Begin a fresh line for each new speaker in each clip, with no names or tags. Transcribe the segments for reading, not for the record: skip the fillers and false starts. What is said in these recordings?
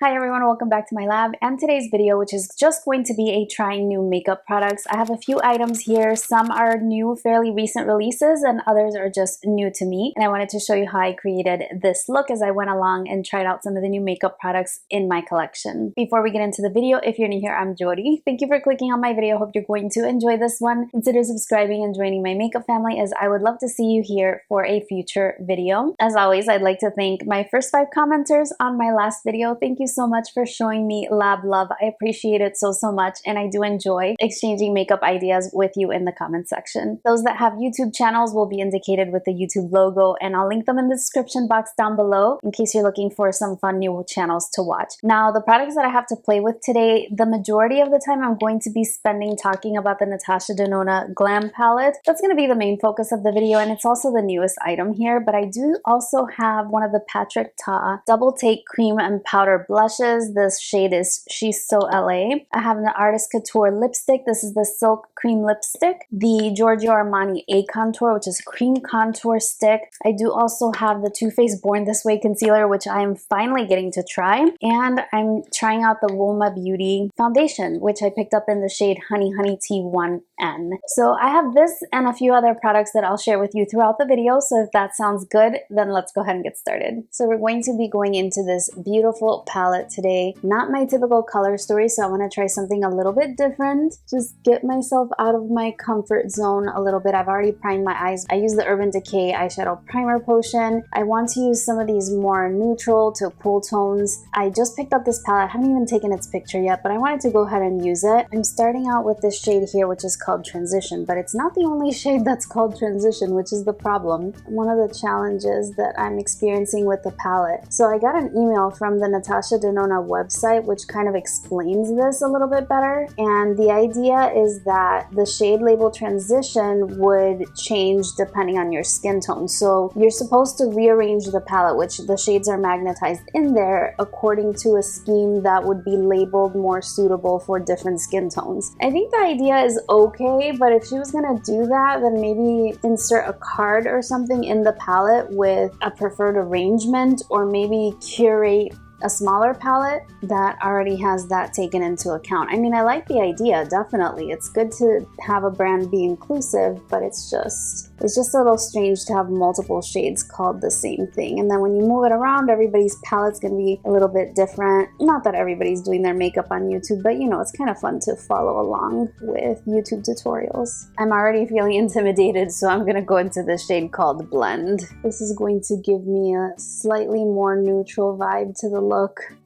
Hi everyone, welcome back to my lab and today's video, which is just going to be a trying new makeup products. I have a few items here. Some are new, fairly recent releases and others are just new to me. And I wanted to show you how I created this look as I went along and tried out some of the new makeup products in my collection. Before we get into the video, if you're new here, I'm Yori. Thank you for clicking on my video. Hope you're going to enjoy this one. Consider subscribing and joining my makeup family as I would love to see you here for a future video. As always, I'd like to thank my first 5 commenters on my last video. Thank you so much for showing me lab love. I appreciate it so much, and I do enjoy exchanging makeup ideas with you in the comment section. Those that have YouTube channels will be indicated with the YouTube logo, and I'll link them in the description box down below in case you're looking for some fun new channels to watch. Now, the products that I have to play with today, the majority of the time I'm going to be spending talking about the Natasha Denona Glam palette. That's going to be the main focus of the video, and it's also the newest item here, but I do also have one of the Patrick Ta Double Take Cream and Powder Blushes. This shade is She's So LA. I have the Artist Couture lipstick. This is the Silk Cream lipstick. The Giorgio Armani A Contour, which is cream contour stick. I do also have the Too Faced Born This Way concealer, which I am finally getting to try. And I'm trying out the Wilma Beauty foundation, which I picked up in the shade Honey Honey T1N. So I have this and a few other products that I'll share with you throughout the video. So if that sounds good, then let's go ahead and get started. So we're going to be going into this beautiful palette today. Not my typical color story, so I want to try something a little bit different. Just get myself out of my comfort zone a little bit. I've already primed my eyes. I use the Urban Decay eyeshadow primer potion. I want to use some of these more neutral to cool tones. I just picked up this palette. I haven't even taken its picture yet, but I wanted to go ahead and use it. I'm starting out with this shade here, which is called Transition, but it's not the only shade that's called Transition, which is the problem. One of the challenges that I'm experiencing with the palette. So I got an email from the Natasha Denona website which kind of explains this a little bit better, and the idea is that the shade label Transition would change depending on your skin tone. So you're supposed to rearrange the palette, which the shades are magnetized in there according to a scheme that would be labeled more suitable for different skin tones. I think the idea is okay, but if she was gonna do that, then maybe insert a card or something in the palette with a preferred arrangement, or maybe curate a smaller palette that already has that taken into account. I mean, I like the idea, definitely. It's good to have a brand be inclusive, but it's just a little strange to have multiple shades called the same thing. And then when you move it around, everybody's palette's gonna be a little bit different. Not that everybody's doing their makeup on YouTube, but you know, it's kind of fun to follow along with YouTube tutorials. I'm already feeling intimidated, so I'm gonna go into this shade called Blend. This is going to give me a slightly more neutral vibe to the look.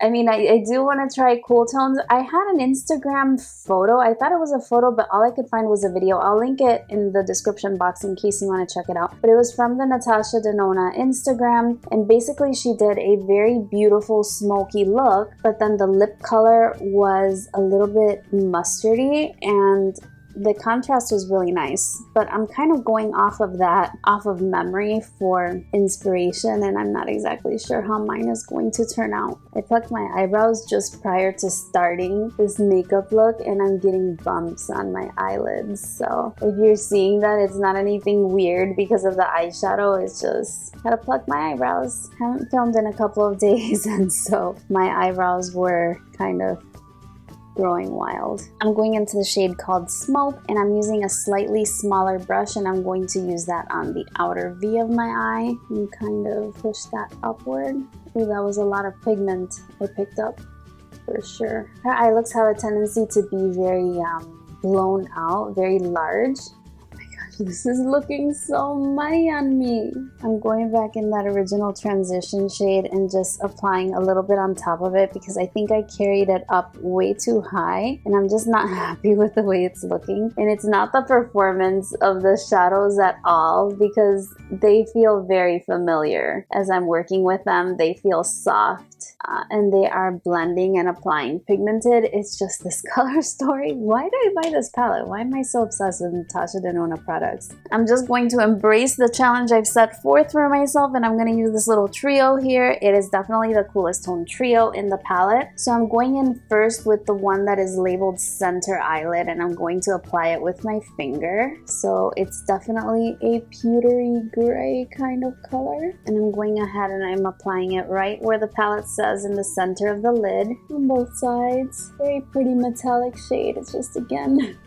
I mean, I do want to try cool tones. I had an Instagram photo. I thought it was a photo, but all I could find was a video. I'll link it in the description box in case you want to check it out. But it was from the Natasha Denona Instagram, and basically she did a very beautiful smoky look, but then the lip color was a little bit mustardy and the contrast was really nice, but I'm kind of going off of memory for inspiration, and I'm not exactly sure how mine is going to turn out. I plucked my eyebrows just prior to starting this makeup look, and I'm getting bumps on my eyelids. So if you're seeing that, it's not anything weird because of the eyeshadow. It's just gotta pluck my eyebrows. Haven't filmed in a couple of days, and so my eyebrows were kind of growing wild. I'm going into the shade called Smoke, and I'm using a slightly smaller brush, and I'm going to use that on the outer V of my eye and kind of push that upward. Ooh, that was a lot of pigment I picked up for sure. Her eye looks have a tendency to be very blown out, very large. This is looking so muddy on me. I'm going back in that original Transition shade and just applying a little bit on top of it because I think I carried it up way too high, and I'm just not happy with the way it's looking. And it's not the performance of the shadows at all because they feel very familiar as I'm working with them. They feel soft and they are blending and applying pigmented. It's just this color story. Why did I buy this palette? Why am I so obsessed with Natasha Denona products? products. I'm just going to embrace the challenge I've set forth for myself, and I'm going to use this little trio here. It is definitely the coolest tone trio in the palette. So I'm going in first with the one that is labeled center eyelid, and I'm going to apply it with my finger. So it's definitely a pewtery gray kind of color. And I'm going ahead and I'm applying it right where the palette says, in the center of the lid on both sides. Very pretty metallic shade. It's just, again,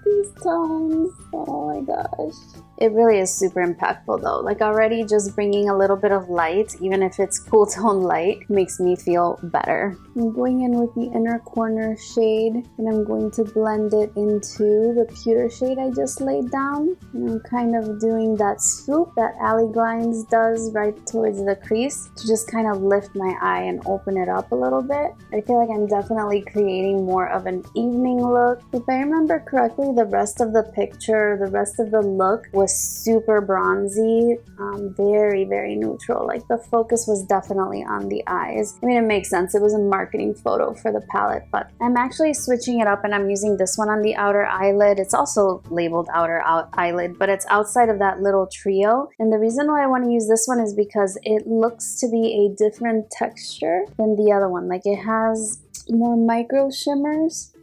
these tones. Oh my gosh. It really is super impactful though. Like already just bringing a little bit of light, even if it's cool tone light, makes me feel better. I'm going in with the inner corner shade, and I'm going to blend it into the pewter shade I just laid down. And I'm kind of doing that swoop that Ali Glines does right towards the crease to just kind of lift my eye and open it up a little bit. I feel like I'm definitely creating more of an evening look. If I remember correctly, the rest of the picture, the rest of the look was super bronzy, very, very neutral. Like the focus was definitely on the eyes. I mean, it makes sense. It was a marketing photo for the palette, but I'm actually switching it up and I'm using this one on the outer eyelid. It's also labeled outer eyelid, but it's outside of that little trio. And the reason why I want to use this one is because it looks to be a different texture than the other one. Like it has more micro shimmers.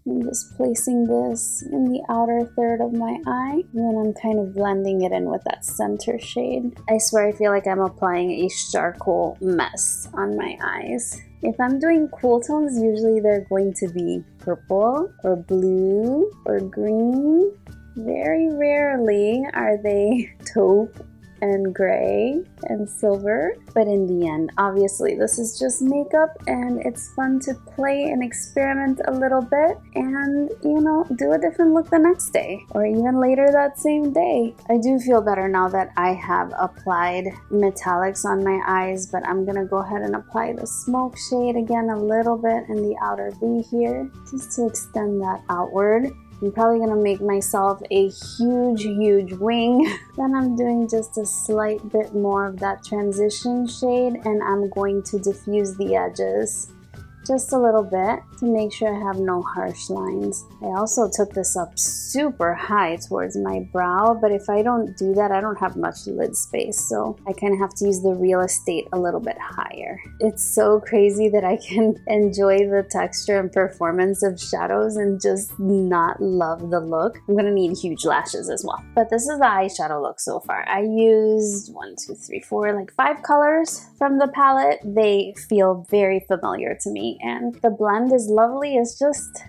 I'm just placing this in the outer third of my eye, and then I'm kind of blending it in with that center shade. I swear I feel like I'm applying a charcoal mess on my eyes. If I'm doing cool tones, usually they're going to be purple or blue or green. Very rarely are they taupe and gray and silver, but in the end, obviously this is just makeup and it's fun to play and experiment a little bit and, you know, do a different look the next day or even later that same day. I do feel better now that I have applied metallics on my eyes, but I'm gonna go ahead and apply the smoke shade again a little bit in the outer V here just to extend that outward. I'm probably gonna make myself a huge wing. Then I'm doing just a slight bit more of that transition shade, and I'm going to diffuse the edges just a little bit to make sure I have no harsh lines. I also took this up super high towards my brow, but if I don't do that, I don't have much lid space, so I kind of have to use the real estate a little bit higher. It's so crazy that I can enjoy the texture and performance of shadows and just not love the look. I'm gonna need huge lashes as well. But this is the eyeshadow look so far. I used 5 colors from the palette. They feel very familiar to me, and the blend is lovely. It's just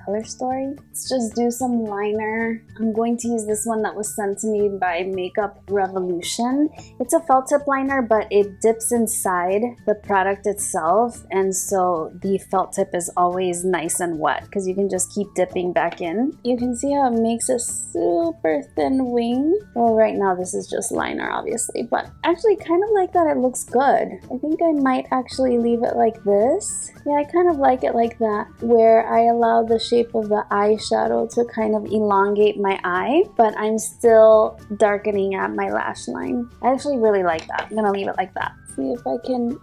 color story. Let's just do some liner. I'm going to use this one that was sent to me by Makeup Revolution. It's a felt tip liner, but it dips inside the product itself, and so the felt tip is always nice and wet because you can just keep dipping back in. You can see how it makes a super thin wing. Well, right now this is just liner obviously, but actually kind of like that. It looks good. I think I might actually leave it like this. Yeah, I kind of like it like that, where I allow the shape of the eyeshadow to kind of elongate my eye, but I'm still darkening at my lash line. I actually really like that. I'm gonna leave it like that. See if I can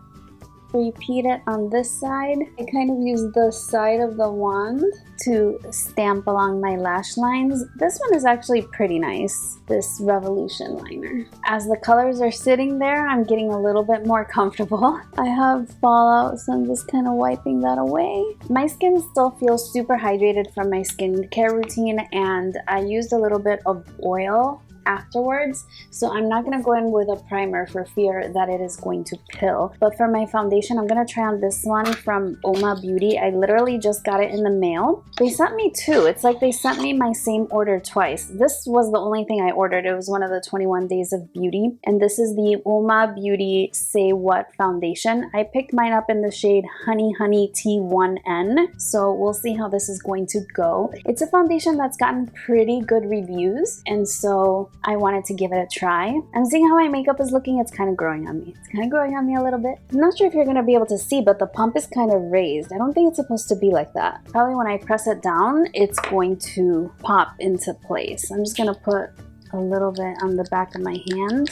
repeat it on this side. I kind of use the side of the wand to stamp along my lash lines. This one is actually pretty nice, this Revolution liner. As the colors are sitting there, I'm getting a little bit more comfortable. I have fallout, so I'm just kind of wiping that away. My skin still feels super hydrated from my skincare routine, and I used a little bit of oil afterwards, so I'm not going to go in with a primer for fear that it is going to pill. But for my foundation, I'm going to try on this one from Oma Beauty. I literally just got it in the mail. They sent me two. It's like they sent me my same order twice. This was the only thing I ordered. It was one of the 21 Days of Beauty, and this is the Oma Beauty Say What foundation. I picked mine up in the shade Honey Honey T1N, so we'll see how this is going to go. It's a foundation that's gotten pretty good reviews, and so I wanted to give it a try. I'm seeing how my makeup is looking. It's kind of growing on me. It's kind of growing on me a little bit. I'm not sure if you're going to be able to see, but the pump is kind of raised. I don't think it's supposed to be like that. Probably when I press it down, it's going to pop into place. I'm just going to put a little bit on the back of my hand.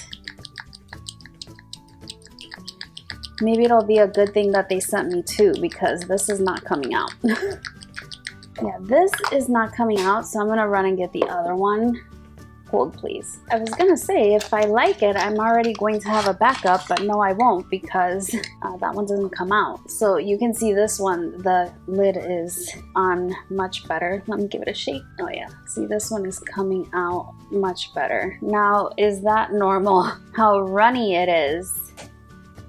Maybe it'll be a good thing that they sent me two, because this is not coming out. Yeah, this is not coming out, so I'm going to run and get the other one. Hold please. I was gonna say if I like it, I'm already going to have a backup, but no I won't because that one doesn't come out. So you can see this one, the lid is on much better. Let me give it a shake. Oh yeah, see this one is coming out much better. Now, is that normal? How runny it is.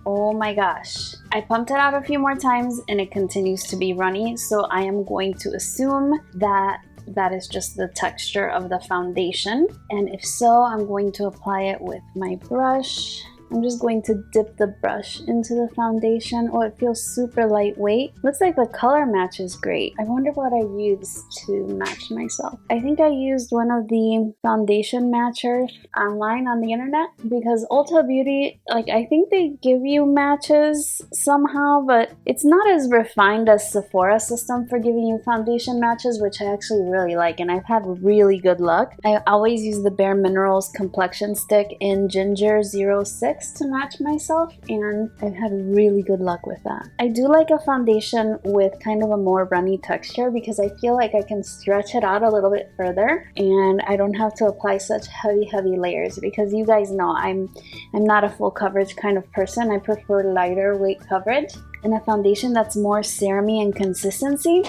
Oh my gosh. I pumped it out a few more times and it continues to be runny, so I am going to assume that that is just the texture of the foundation. And if so, I'm going to apply it with my brush. I'm just going to dip the brush into the foundation. Oh, it feels super lightweight. Looks like the color match is great. I wonder what I used to match myself. I think I used one of the foundation matchers online on the internet because Ulta Beauty, like I think they give you matches somehow, but it's not as refined as Sephora's system for giving you foundation matches, which I actually really like and I've had really good luck. I always use the Bare Minerals Complexion Stick in Ginger 06 to match myself and I've had really good luck with that. I do like a foundation with kind of a more runny texture because I feel like I can stretch it out a little bit further and I don't have to apply such heavy layers because you guys know I'm not a full coverage kind of person. I prefer lighter weight coverage, and a foundation that's more serum-y in consistency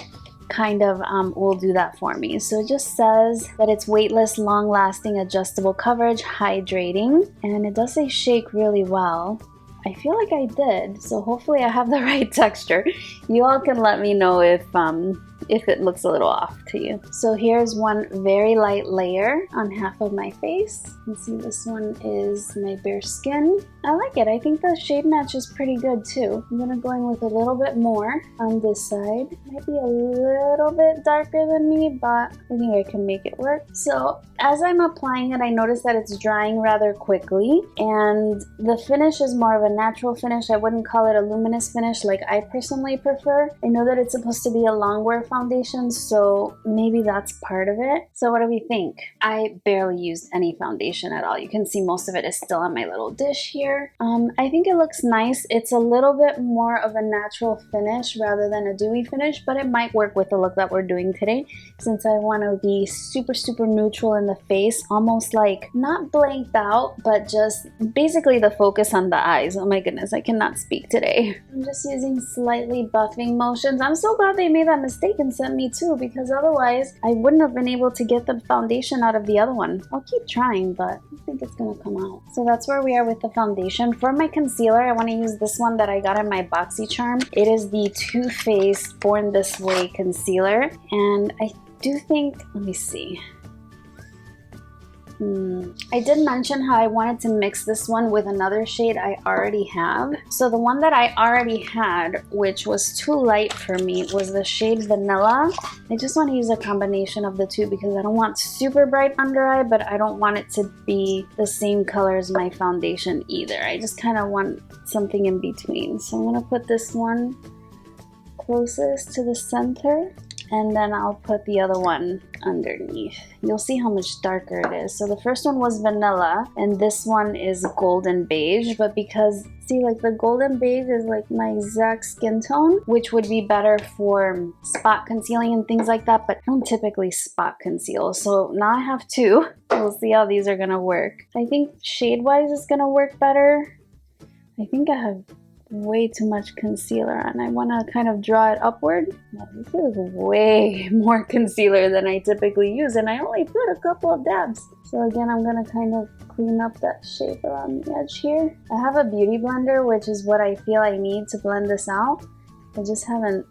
kind of will do that for me. So it just says that it's weightless, long-lasting, adjustable coverage, hydrating, and it does say shake really well. I feel like I did, so hopefully I have the right texture. You all can let me know if it looks a little off to you. So here's one very light layer on half of my face. You can see this one is my bare skin. I like it. I think the shade match is pretty good too. I'm gonna go in with a little bit more on this side. Might be a little bit darker than me, but I think I can make it work. So as I'm applying it, I notice that it's drying rather quickly, and the finish is more of a natural finish. I wouldn't call it a luminous finish like I personally prefer. I know that it's supposed to be a long wear foundation, so maybe that's part of it. So what do we think? I barely used any foundation at all. You can see most of it is still on my little dish here. I think it looks nice. It's a little bit more of a natural finish rather than a dewy finish, but it might work with the look that we're doing today since I want to be super neutral in the face, almost like not blanked out, but just basically the focus on the eyes. Oh my goodness, I cannot speak today. I'm just using slightly buffing motions. I'm so glad they made that mistake and sent me two, because otherwise I wouldn't have been able to get the foundation out of the other one. I'll keep trying, but I think it's gonna come out. So that's where we are with the foundation. For my concealer, I want to use this one that I got in my BoxyCharm. It is the Too Faced Born This Way concealer, and I do think, let me see. I did mention how I wanted to mix this one with another shade I already have. So the one that I already had, which was too light for me, was the shade Vanilla. I just want to use a combination of the two because I don't want super bright under eye, but I don't want it to be the same color as my foundation either. I just kind of want something in between. So I'm going to put this one closest to the center, and then I'll put the other one underneath. You'll see how much darker it is. So the first one was Vanilla, and this one is Golden Beige, but because, see, like the Golden Beige is like my exact skin tone, which would be better for spot concealing and things like that, but I don't typically spot conceal. So now I have two. We'll see how these are gonna work. I think shade-wise it's gonna work better. I think I have way too much concealer and I want to kind of draw it upward. Now, this is way more concealer than I typically use, and I only put a couple of dabs. So again, I'm going to kind of clean up that shape around the edge here. I have a beauty blender, which is what I feel I need to blend this out. I just haven't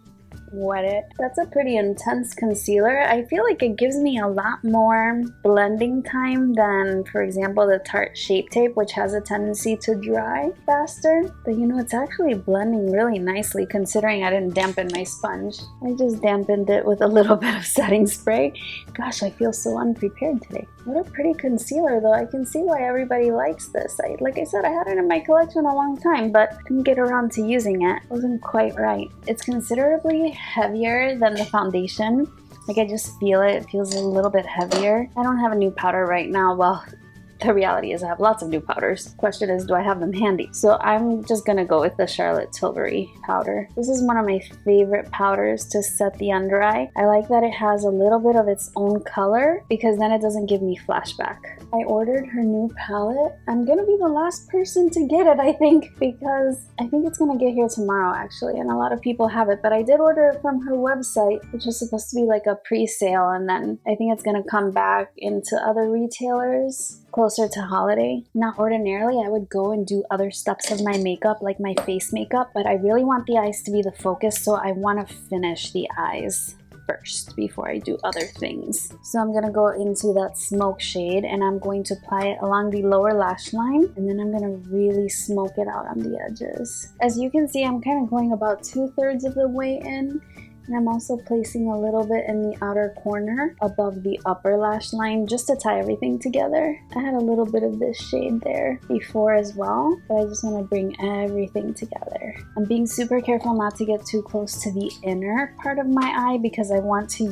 wet it. That's a pretty intense concealer. I feel like it gives me a lot more blending time than, for example, the Tarte Shape Tape, which has a tendency to dry faster. But you know, it's actually blending really nicely considering I didn't dampen my sponge. I just dampened it with a little bit of setting spray. Gosh, I feel so unprepared today. What a pretty concealer though. I can see why everybody likes this. Like I said, I had it in my collection a long time, but couldn't get around to using it. It wasn't quite right. It's considerably heavier than the foundation. Like I just feel it. It feels a little bit heavier. I don't have a new powder right now. Well, the reality is I have lots of new powders. The question is, do I have them handy? So I'm just gonna go with the Charlotte Tilbury powder. This is one of my favorite powders to set the under eye. I like that it has a little bit of its own color because then it doesn't give me flashback. I ordered her new palette. I'm gonna be the last person to get it, I think, because I think it's gonna get here tomorrow actually, and a lot of people have it, but I did order it from her website, which was supposed to be like a pre-sale, and then I think it's gonna come back into other retailers closer to holiday. Now, ordinarily, I would go and do other steps of my makeup, like my face makeup, but I really want the eyes to be the focus, so I want to finish the eyes first before I do other things. So I'm gonna go into that smoke shade and I'm going to apply it along the lower lash line, and then I'm gonna really smoke it out on the edges. As you can see, I'm kind of going about 2/3 of the way in. And I'm also placing a little bit in the outer corner above the upper lash line just to tie everything together. I had a little bit of this shade there before as well, but I just want to bring everything together. I'm being super careful not to get too close to the inner part of my eye because I want to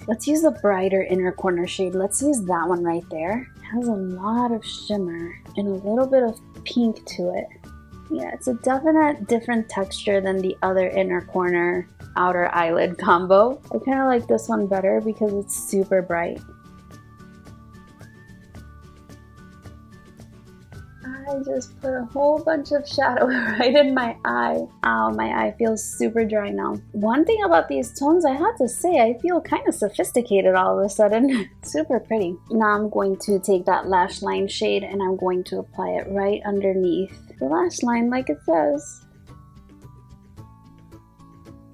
let's use the brighter inner corner shade. Let's use that one right there. It has a lot of shimmer and a little bit of pink to it. Yeah, it's a definite different texture than the other inner corner outer eyelid combo. I kind of like this one better because it's super bright. I just put a whole bunch of shadow right in my eye. Ow, my eye feels super dry now. One thing about these tones, I have to say, I feel kind of sophisticated all of a sudden. Super pretty. Now I'm going to take that lash line shade and I'm going to apply it right underneath the lash line like it says.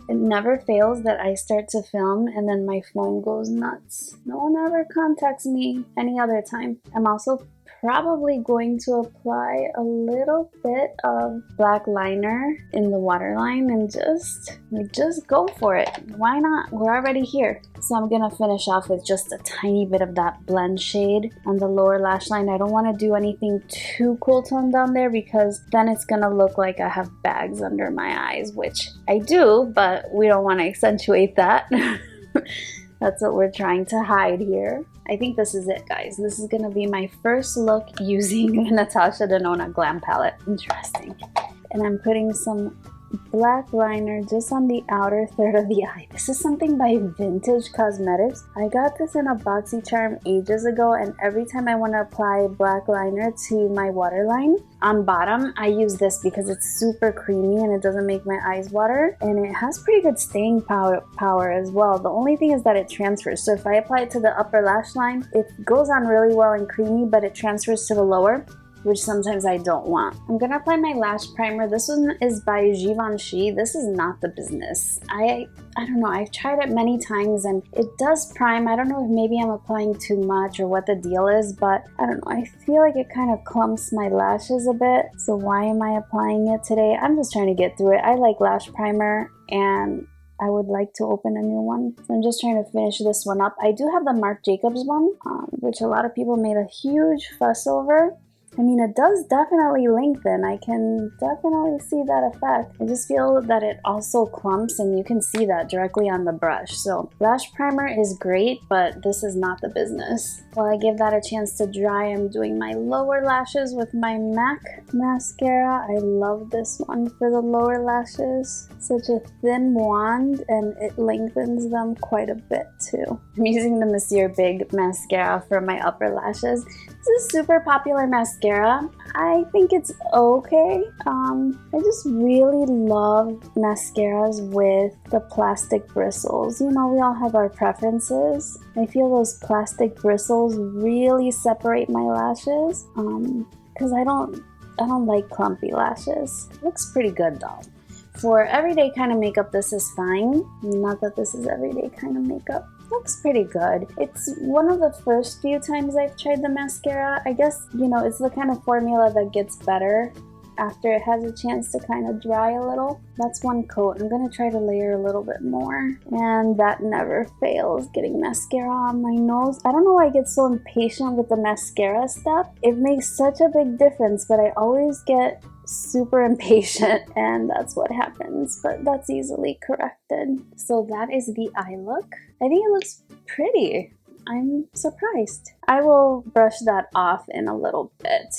It never fails that I start to film and then my phone goes nuts. No one ever contacts me any other time. I'm also probably going to apply a little bit of black liner in the waterline and just go for it. Why not? We're already here. So I'm gonna finish off with just a tiny bit of that blend shade on the lower lash line. I don't want to do anything too cool toned down there because then it's gonna look like I have bags under my eyes, which I do, but we don't want to accentuate that. That's what we're trying to hide here. I think this is it, guys. This is gonna be my first look using the Natasha Denona Glam palette. Interesting. And I'm putting some black liner just on the outer third of the eye. This is something by Vintage Cosmetics. I got this in a BoxyCharm ages ago, and every time I want to apply black liner to my waterline on bottom, I use this because it's super creamy and it doesn't make my eyes water, and it has pretty good staying power as well. The only thing is that it transfers. So if I apply it to the upper lash line, it goes on really well and creamy, but it transfers to the lower, which sometimes I don't want. I'm gonna apply my lash primer. This one is by Givenchy. This is not the business. I don't know, I've tried it many times and it does prime. I don't know if maybe I'm applying too much or what the deal is, but I don't know. I feel like it kind of clumps my lashes a bit. So why am I applying it today? I'm just trying to get through it. I like lash primer and I would like to open a new one. So I'm just trying to finish this one up. I do have the Marc Jacobs one, which a lot of people made a huge fuss over. I mean, it does definitely lengthen. I can definitely see that effect. I just feel that it also clumps, and you can see that directly on the brush. So lash primer is great, but this is not the business. While I give that a chance to dry, I'm doing my lower lashes with my MAC mascara. I love this one for the lower lashes. Such a thin wand, and it lengthens them quite a bit too. I'm using the Monsieur Big mascara for my upper lashes. This is super popular mascara. I think it's okay. I just really love mascaras with the plastic bristles. You know, we all have our preferences. I feel those plastic bristles really separate my lashes because I don't like clumpy lashes. It looks pretty good though. For everyday kind of makeup, this is fine. Not that this is everyday kind of makeup. Looks pretty good. It's one of the first few times I've tried the mascara. I guess, you know, it's the kind of formula that gets better after it has a chance to kind of dry a little. That's one coat. I'm gonna try to layer a little bit more. And that never fails, getting mascara on my nose. I don't know why I get so impatient with the mascara step. It makes such a big difference, but I always get super impatient and that's what happens, but that's easily corrected. So that is the eye look. I think it looks pretty. I'm surprised. I will brush that off in a little bit.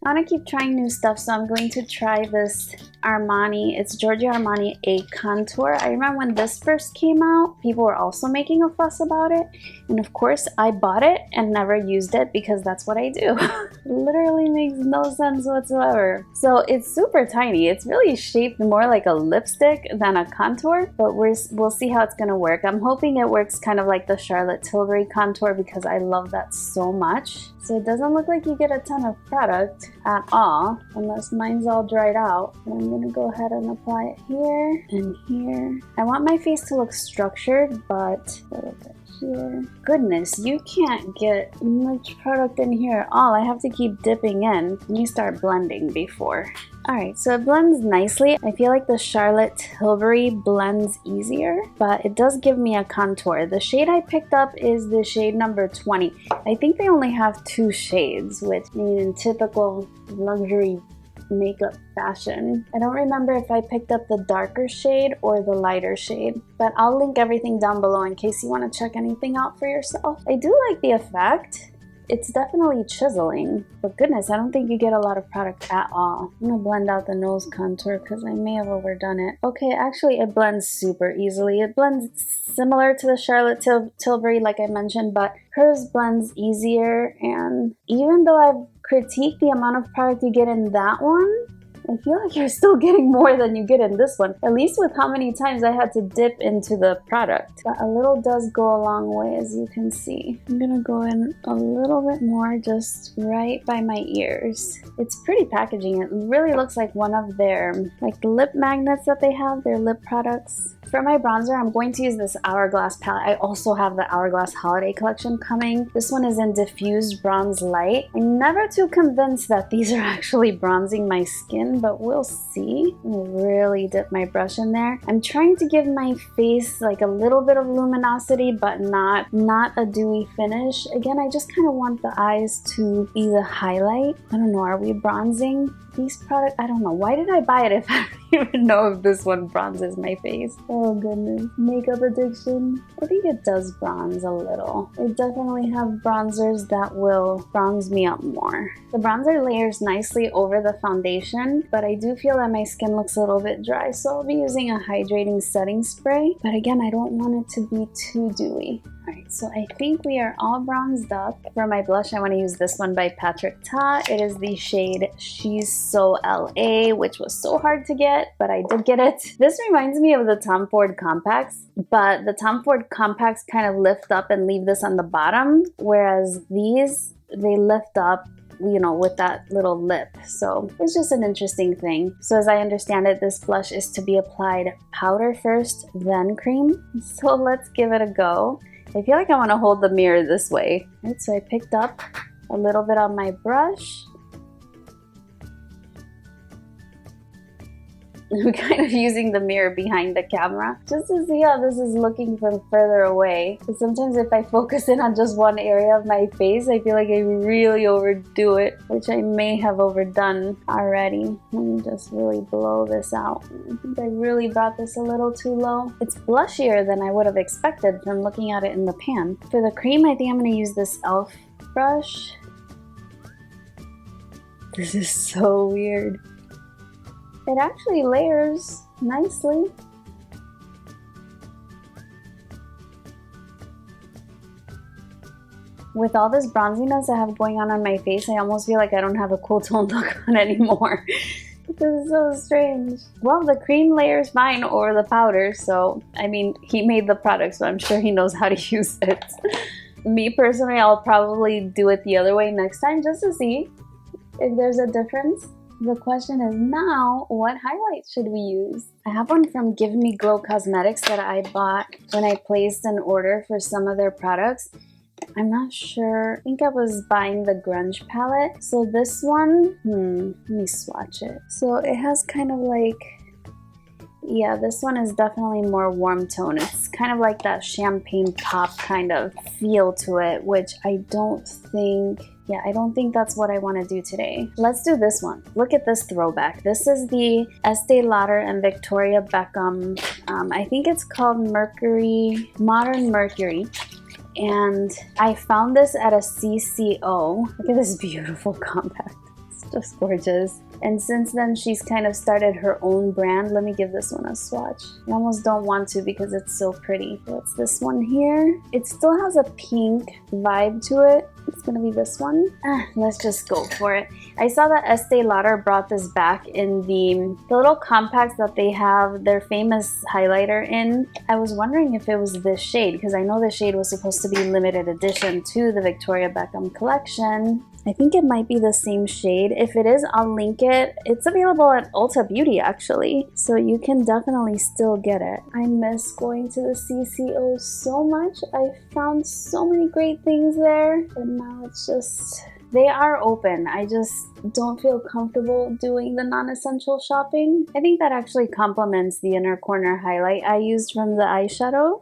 I want to keep trying new stuff, so I'm going to try this Armani. It's Giorgio Armani A Contour. I remember when this first came out, people were also making a fuss about it. And of course, I bought it and never used it because that's what I do. Literally makes no sense whatsoever. So it's super tiny. It's really shaped more like a lipstick than a contour, but we'll see how it's gonna work. I'm hoping it works kind of like the Charlotte Tilbury contour because I love that so much. So it doesn't look like you get a ton of product at all, unless mine's all dried out. And I'm gonna go ahead and apply it here and here. I want my face to look structured, but a little bit here. Goodness, you can't get much product in here at all. I have to keep dipping in. Let me start blending before. Alright, so it blends nicely. I feel like the Charlotte Tilbury blends easier, but it does give me a contour. The shade I picked up is the shade number 20. I think they only have 2 shades, which I mean in typical luxury makeup fashion. I don't remember if I picked up the darker shade or the lighter shade, but I'll link everything down below in case you want to check anything out for yourself. I do like the effect. It's definitely chiseling, but goodness, I don't think you get a lot of product at all. I'm gonna blend out the nose contour because I may have overdone it. Okay, actually it blends super easily. It blends similar to the Charlotte Tilbury like I mentioned, but hers blends easier, and even though I've critiqued the amount of product you get in that one, I feel like you're still getting more than you get in this one, at least with how many times I had to dip into the product. But a little does go a long way, as you can see. I'm gonna go in a little bit more just right by my ears. It's pretty packaging. It really looks like one of their like lip magnets that they have, their lip products. For my bronzer, I'm going to use this Hourglass palette. I also have the Hourglass Holiday Collection coming. This one is in Diffused Bronze Light. I'm never too convinced that these are actually bronzing my skin, but we'll see. I'm gonna really dip my brush in there. I'm trying to give my face like a little bit of luminosity, but not a dewy finish. Again, I just kind of want the eyes to be the highlight. I don't know, are we bronzing these products? I don't know. Why did I buy it if I don't even know if this one bronzes my face? Oh goodness. Makeup addiction. I think it does bronze a little. I definitely have bronzers that will bronze me up more. The bronzer layers nicely over the foundation, but I do feel that my skin looks a little bit dry, so I'll be using a hydrating setting spray. But again, I don't want it to be too dewy. Alright, so I think we are all bronzed up. For my blush, I want to use this one by Patrick Ta. It is the shade She's So LA, which was so hard to get, but I did get it. This reminds me of the Tom Ford Compacts, but the Tom Ford Compacts kind of lift up and leave this on the bottom, whereas these, they lift up, you know, with that little lip. So it's just an interesting thing. So as I understand it, this blush is to be applied powder first, then cream. So let's give it a go. I feel like I want to hold the mirror this way. Right, so I picked up a little bit on my brush. I'm kind of using the mirror behind the camera just to see how this is looking from further away. But sometimes if I focus in on just one area of my face, I feel like I really overdo it, which I may have overdone already. Let me just really blow this out. I think I really brought this a little too low. It's blushier than I would have expected from looking at it in the pan. For the cream, I think I'm going to use this e.l.f. brush. This is so weird. It actually layers nicely. With all this bronziness I have going on my face, I almost feel like I don't have a cool tone look on anymore. This is so strange. Well, the cream layers fine over the powder, so I mean, he made the product, so I'm sure he knows how to use it. Me personally, I'll probably do it the other way next time just to see if there's a difference. The question is now, what highlight should we use? I have one from Give Me Glow Cosmetics that I bought when I placed an order for some of their products. I'm not sure. I think I was buying the Grunge palette. So this one, let me swatch it. So it has kind of like, yeah, this one is definitely more warm tone. It's kind of like that champagne pop kind of feel to it, which I don't think, yeah, I don't think that's what I want to do today. Let's do this one. Look at this throwback. This is the Estee Lauder and Victoria Beckham. I think it's called Mercury, Modern Mercury. And I found this at a CCO. Look at this beautiful compact. It's just gorgeous. And since then, she's kind of started her own brand. Let me give this one a swatch. I almost don't want to because it's so pretty. What's this one here? It still has a pink vibe to it. It's gonna be this one. Let's just go for it. I saw that Estee Lauder brought this back in the little compacts that they have their famous highlighter in. I was wondering if it was this shade because I know this shade was supposed to be limited edition to the Victoria Beckham collection. I think it might be the same shade. If it is, I'll link it. It's available at Ulta Beauty actually, so you can definitely still get it. I miss going to the CCO so much. I found so many great things there, but now it's just, they are open. I just don't feel comfortable doing the non-essential shopping. I think that actually complements the inner corner highlight I used from the eyeshadow.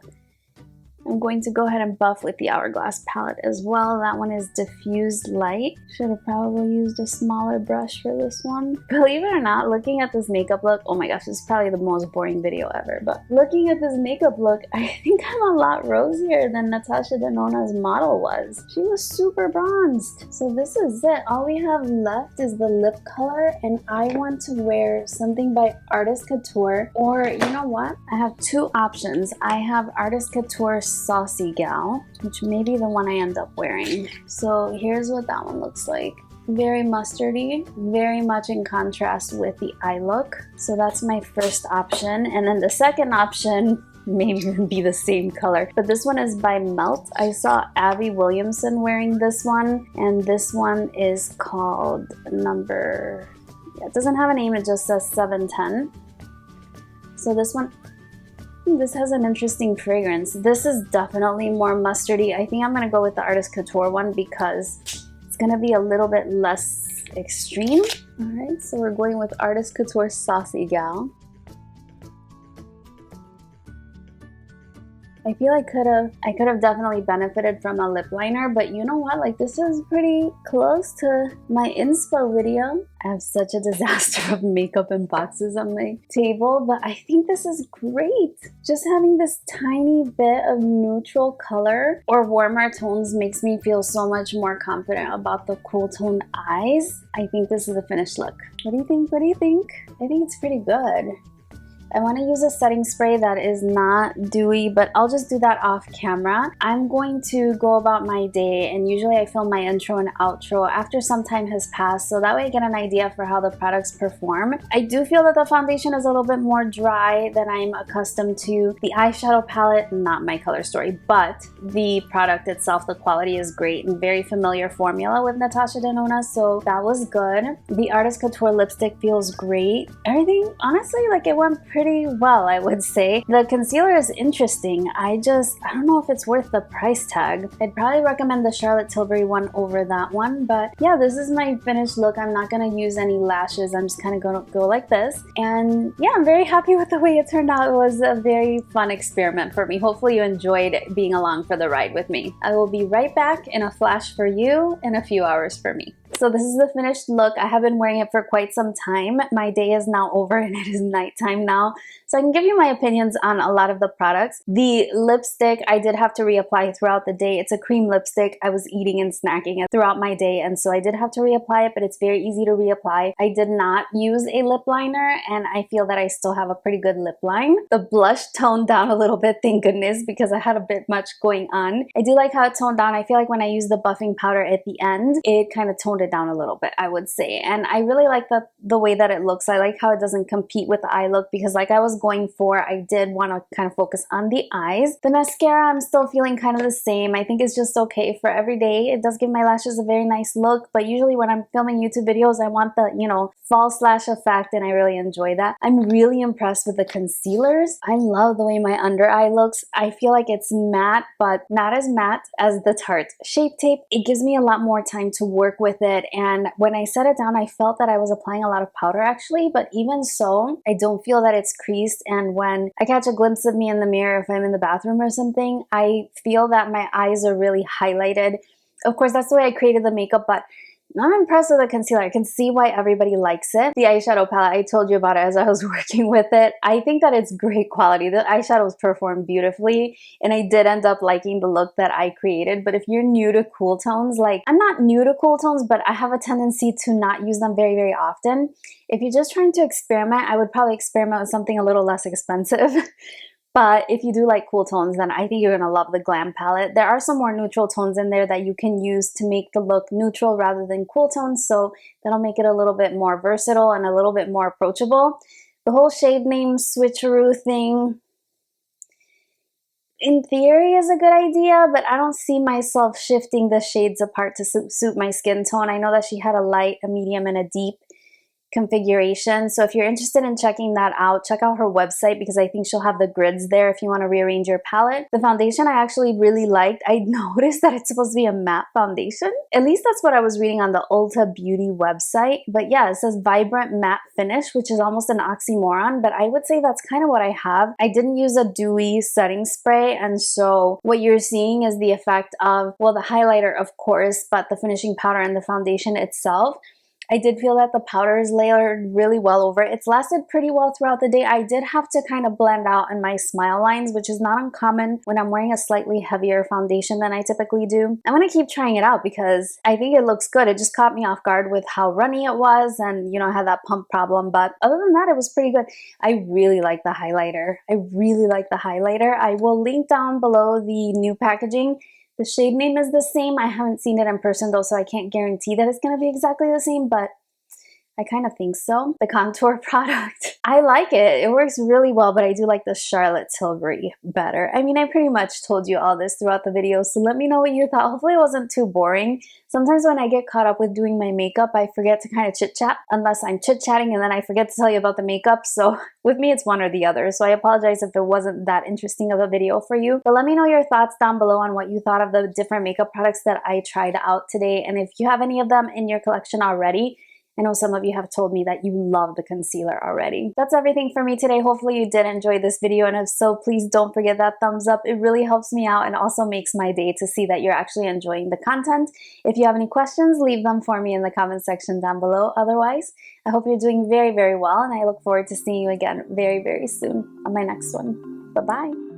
I'm going to go ahead and buff with the Hourglass palette as well. That one is diffused light. Should have probably used a smaller brush for this one. Believe it or not, looking at this makeup look, oh my gosh, this is probably the most boring video ever, but looking at this makeup look, I think I'm a lot rosier than Natasha Denona's model was. She was super bronzed. So this is it. All we have left is the lip color, and I want to wear something by Artist Couture, or you know what? I have two options. I have Artist Couture Saucy Gal, which may be the one I end up wearing. So here's what that one looks like. Very mustardy, very much in contrast with the eye look. So that's my first option. And then the second option may even be the same color, but this one is by Melt. I saw Abby Williamson wearing this one, and this one is called number, yeah, it doesn't have a name, it just says 710. So this one, this has an interesting fragrance. This is definitely more mustardy. I think I'm gonna go with the Artist Couture one because it's gonna be a little bit less extreme. All right, so we're going with Artist Couture Saucy Gal. I feel I could have definitely benefited from a lip liner, but you know what? Like, this is pretty close to my inspo video. I have such a disaster of makeup and boxes on my table, but I think this is great. Just having this tiny bit of neutral color or warmer tones makes me feel so much more confident about the cool toned eyes. I think this is the finished look. What do you think? What do you think? I think it's pretty good. I want to use a setting spray that is not dewy, but I'll just do that off camera. I'm going to go about my day, and usually I film my intro and outro after some time has passed, so that way I get an idea for how the products perform. I do feel that the foundation is a little bit more dry than I'm accustomed to. The eyeshadow palette, not my color story, but the product itself, the quality is great and very familiar formula with Natasha Denona, so that was good. The Artist Couture lipstick feels great. Everything, honestly, like it went pretty well, I would say. The concealer is interesting. I don't know if it's worth the price tag. I'd probably recommend the Charlotte Tilbury one over that one, but yeah, this is my finished look. I'm not gonna use any lashes. I'm just kind of gonna go like this. And yeah, I'm very happy with the way it turned out. It was a very fun experiment for me. Hopefully you enjoyed being along for the ride with me. I will be right back in a flash for you in a few hours for me. So this is the finished look. I have been wearing it for quite some time. My day is now over and it is nighttime now. So I can give you my opinions on a lot of the products. The lipstick, I did have to reapply throughout the day. It's a cream lipstick. I was eating and snacking it throughout my day, and so I did have to reapply it, but it's very easy to reapply. I did not use a lip liner, and I feel that I still have a pretty good lip line. The blush toned down a little bit, thank goodness, because I had a bit much going on. I do like how it toned down. I feel like when I use the buffing powder at the end, it kind of toned it down a little bit, I would say. And I really like the way that it looks. I like how it doesn't compete with the eye look, because like I was going for, I did want to kind of focus on the eyes. The mascara, I'm still feeling kind of the same. I think it's just okay for every day. It does give my lashes a very nice look, but usually when I'm filming YouTube videos, I want the, you know, false lash effect, and I really enjoy that. I'm really impressed with the concealers. I love the way my under eye looks. I feel like it's matte, but not as matte as the Tarte Shape Tape. It gives me a lot more time to work with it, and when I set it down, I felt that I was applying a lot of powder actually, but even so, I don't feel that it's creased. And when I catch a glimpse of me in the mirror, if I'm in the bathroom or something, I feel that my eyes are really highlighted. Of course, that's the way I created the makeup, but I'm impressed with the concealer. I can see why everybody likes it. The eyeshadow palette, I told you about it as I was working with it. I think that it's great quality. The eyeshadows perform beautifully, and I did end up liking the look that I created. But if you're new to cool tones, like, I'm not new to cool tones, but I have a tendency to not use them very, very often. If you're just trying to experiment, I would probably experiment with something a little less expensive. But if you do like cool tones, then I think you're gonna love the Glam palette. There are some more neutral tones in there that you can use to make the look neutral rather than cool tones, so that'll make it a little bit more versatile and a little bit more approachable. The whole shade name switcheroo thing, in theory, is a good idea, but I don't see myself shifting the shades apart to suit my skin tone. I know that she had a light, a medium, and a deep configuration. So if you're interested in checking that out, check out her website because I think she'll have the grids there if you want to rearrange your palette. The foundation I actually really liked. I noticed that it's supposed to be a matte foundation. At least that's what I was reading on the Ulta Beauty website. But yeah, it says vibrant matte finish, which is almost an oxymoron, but I would say that's kind of what I have. I didn't use a dewy setting spray, and so what you're seeing is the effect of, well, the highlighter of course, but the finishing powder and the foundation itself. I did feel that the powder is layered really well over it. It's lasted pretty well throughout the day. I did have to kind of blend out in my smile lines, which is not uncommon when I'm wearing a slightly heavier foundation than I typically do. I'm going to keep trying it out because I think it looks good. It just caught me off guard with how runny it was, and you know, I had that pump problem, but other than that, it was pretty good. I really like the highlighter. I will link down below the new packaging. The shade name is the same. I haven't seen it in person though, so I can't guarantee that it's going to be exactly the same, but I kind of think so. The contour product, I like it. It works really well, but I do like the Charlotte Tilbury better. I mean, I pretty much told you all this throughout the video, so let me know what you thought. Hopefully it wasn't too boring. Sometimes when I get caught up with doing my makeup, I forget to kind of chit-chat, unless I'm chit-chatting and then I forget to tell you about the makeup. So with me, it's one or the other. So I apologize if it wasn't that interesting of a video for you. But let me know your thoughts down below on what you thought of the different makeup products that I tried out today. And if you have any of them in your collection already, I know some of you have told me that you love the concealer already. That's everything for me today. Hopefully you did enjoy this video, and if so, please don't forget that thumbs up. It really helps me out and also makes my day to see that you're actually enjoying the content. If you have any questions, leave them for me in the comment section down below. Otherwise, I hope you're doing very, very well, and I look forward to seeing you again very, very soon on my next one. Bye-bye.